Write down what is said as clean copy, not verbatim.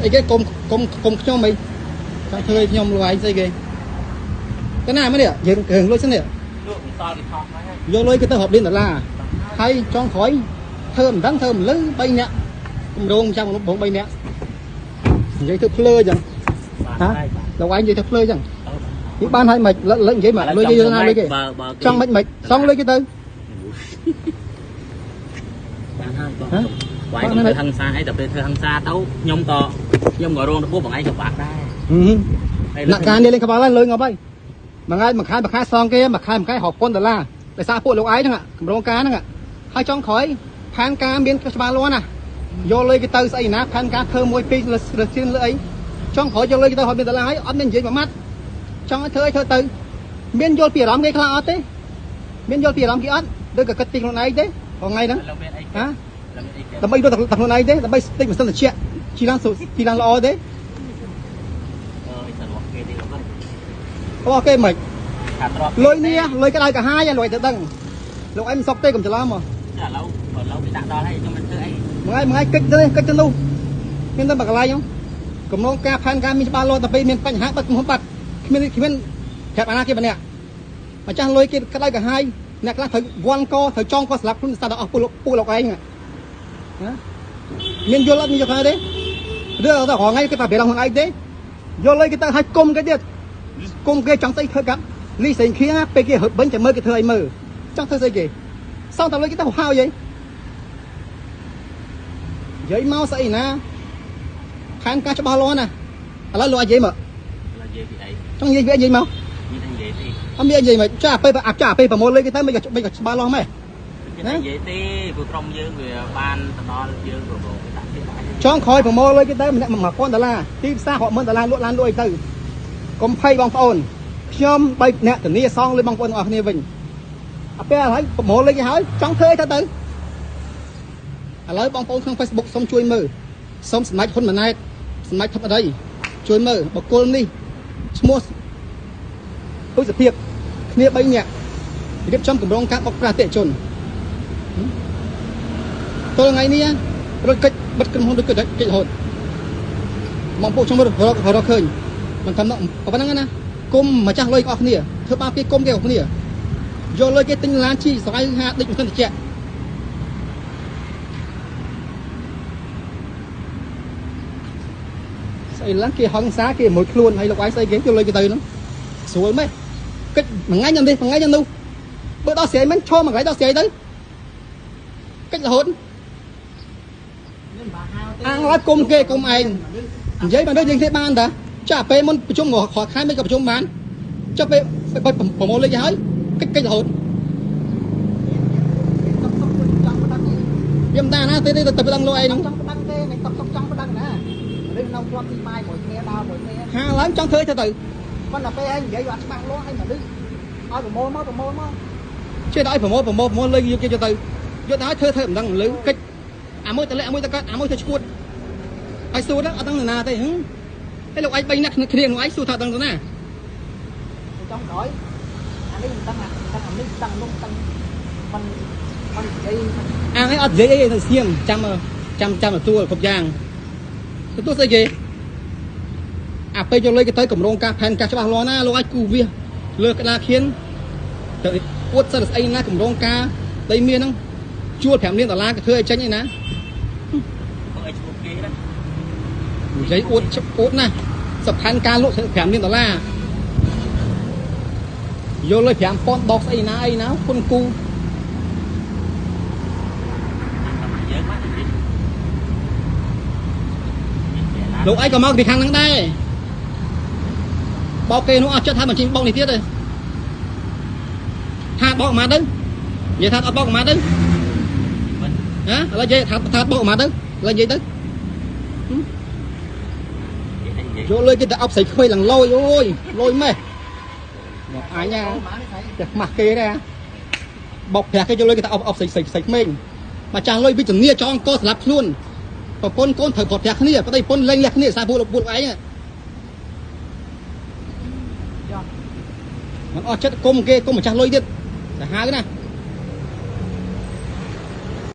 អីគេគុំខ្ញុំអីចង់ធ្វើឲ្យខ្ញុំលួយស្អីគេទៅណាមកនេះយើងរឿងលុយសិននេះយកលុយគេទៅរាប់លានដុល្លារហើយចង់ក្រោយធ្វើមិនដឹងធ្វើមិនលឺ3នាក់គម្រោងចាំបង3នាក់និយាយទៅភ្លើអញ្ចឹងហ៎លោកឯងនិយាយទៅភ្លើអញ្ចឹងនេះបានហើយមិនលើកនិយាយមកលុយគេយកណាលុយគេចង់មិនសងលុយគេទៅបានហើយបងវាយទៅហឹងសាអីតែពេលធ្វើហឹងសាទៅខ្ញុំក៏រងទៅពួកបងឯងក៏បាក់ដែរអ្នកការនេះលេងក្បាលហើយលុយងាប់ហើយមួយខែសងគេមួយខែរាប់ពាន់ដុល្លារដោយសារពួកលោកឯងហ្នឹងកម្រងការហ្នឹងហើយចង់ក្រោយផែនការមានច្បាស់លាស់ណាយកលុយគេទៅស្អីណាផែនការធ្វើ1 2លើជឿនលើអីចង់ក្រោយយកលុយគេទៅរាប់លានដុល្លារហើយអត់មាននិយាយមួយម៉ាត់ចង់ឲ្យធ្វើទៅមានយល់ពីអារម្មណ៍គេខ្លះអត់ទេមានយល់ពីអារម្មណ៍គេអត់ដូចក៏គិតពីខ្លួនឯងទេថ្ងៃហ្នឹងហាដើម្បីទៅខ្លួនឯងទេដើម្បីស្តិចមិនសិនតិចជីឡានល្អទេអូគេមិនលុយនេះលុយក្តៅកាហាយលុយទៅដឹងលោកឯងមិនសុកទេកុំច្រឡំមកឥឡូវវាដាក់ដល់ហើយខ្ញុំមិនធ្វើអីមួយកិច្ចទៅនោះមានតែបកន្លែងហ្នឹងកំណងការផែនការមានច្បាស់លាស់តែពេលមានបញ្ហាបាត់បាត់គ្មានប្រាប់អាណាគេម្នាក់ម្ចាស់លុយគេក្តៅកាហាយអ្នកខ្លះត្រូវវាន់កត្រូវចងកស្លាប់ខ្លួនស្ដាប់អស់ពួកលោកឯងណាមានយល់អត់មានយល់ទេរឿងទៅរងថ្ងៃគេតែប្រាប់ខ្លួនឯងទេយកលុយគេទៅឲ្យគុំគេទៀតគុំគេចង់ស្អីធ្វើកាប់លីសេងខៀងពេលគេរត់បិញតែមើលគេធ្វើអីមើលចង់ធ្វើស្អីគេសងតែលុយគេទៅហើយនិយាយមកស្អីណាផែនការច្បាស់លាស់ណាឥឡូវលោកអាចនិយាយមកចង់និយាយវានិយាយមកអត់មាននិយាយមកចាពេលប្រមូលលុយគេទៅមិនក៏ច្បាស់លាស់ម៉េចណានិយាយទេព្រោះក្រុមយើងវាបានទៅដល់យើងប្រមូលដាក់ទៀតចង់ក្រោយប្រមូលលុយគេទៅម្នាក់1000ដុល្លារទីផ្សាររាប់ម៉ឺនដុល្លារលក់ឡានលក់អីទៅកុំភ័យបងប្អូនខ្ញុំ3អ្នកធានាសងលុយបងប្អូនទាំងអស់គ្នាវិញអាពេលហើយប្រមូលលុយគេហើយចង់ធ្វើអីទៅឥឡូវបងប្អូនក្នុង Facebook សូមជួយមើលសូមសម្ដេចហ៊ុនម៉ាណែតសម្ដេចធិបតីជួយមើលបកគលនេះឈ្មោះឧសភាពគ្នា3នាក់រៀបចំគម្រោងការបោកប្រាស់អតិថិជនតើថ្ងៃនេះរត់កិច្ចបិទក្រុមហ៊ុនរត់កិច្ចរហូតបងប្អូនខ្ញុំរកឃើញមិនតាមប៉ុណ្្នឹងណាគុំម្ចាស់លុយអស់គ្នាធ្វើបាបគេគុំគេអស់គ្នាយកលុយគេទិញឡានជិះស្រ័យហាដេកមិនសិនតិចស្អីឡើងគេហឹងសាគេមួយខ្លួនហើយលោកឯងស្អីគេយកលុយគេទៅហ្នឹងស្រួលម៉េចកិច្ចមួយថ្ងៃយ៉ាងនេះមួយថ្ងៃយ៉ាងនោះបើដល់ស្រីមិនឈរមួយថ្ងៃដល់ស្រីទៅកិច្ចរហូតអាងឡើយគុំគេគុំឯងនិយាយមកដូចយើងទេបានតាចាពេលមុនប្រជុំខខែមិនក៏ប្រជុំបានចុះពេលប្រមូលលេខឲ្យកិច្ចរហូតខ្ញុំតាណាទេទៅប្តឹងលោកឯងហ្នឹងចង់ប្តឹងទេមិនចង់ប្តឹងណារឿងនៅជាប់ទីម៉ាយមួយគ្នាដល់មួយគ្នាហាឡើងចង់ធ្វើទៅប៉ុន្តែពេលឯងនិយាយអត់ច្បាស់លាស់ឲ្យមនុស្សឲ្យប្រមូលមកជិះដល់ឲ្យប្រមូលលេខយកគេទៅយកទៅឲ្យធ្វើមិនដឹងលឺកិច្ចអាមួយទៅលាក់អាមួយទៅកាត់អាមួយទៅឈួតឲ្យសួរដល់អត់ដឹងណាទេហើយលោកឯង3នាក់គ្នាក្នុងឯងសួរថាដឹងទៅណាចង់ក្រោយអានេះមិនដឹងអានេះដឹងនោះដឹងមិននិយាយអានេះអត់និយាយអីទៅស្ងៀមចាំទទួលគ្រប់យ៉ាងទទួលស្អីគេអាពេលយកលុយគេទៅកម្រងការផែនការច្បាស់លាស់ណាលោកអាចគូវាលើក្តារខៀនទៅអួតសិនស្អីណាកម្រងការដីមានហ្នឹងជួល5លានដុល្លារក៏ធ្វើឲ្យចេញឯណាឲ្យឈ្មោះគេណានិយាយអួតណាសផែនការលក់5លានដុល្លារយកលុយ5000ដកស្អីណាគុនគូលោកឯងក៏មកពីខាងហ្នឹងដែរបោកគេនោះអត់ចិត្តថាបញ្ចេញបោកនេះទៀតទេថាបោកមកទៅនិយាយថាអត់បោកមកទៅណាឥឡូវនិយាយថាបោកមកទៅឥឡូវនិយាយទៅយកលុយគេទៅអប់ស្រីខ្វៃឡើងលយអូយលយម៉េះមកអញណាតែខ្មាស់គេដែរបោកប្រាក់គេយកលុយគេទៅអប់ស្រីក្មេងមកចាស់លុយវិជ្ជមានចងកស្លាប់ខ្លួនប្រពន្ធកូនត្រូវប្រត់ប្រាក់គ្នាប្តីប្រពន្ធលេងលះគ្នាសារពួកឯងមិនអស់ចិត្តគុំគេគុំម្ចាស់លុយទៀតសាហាវណា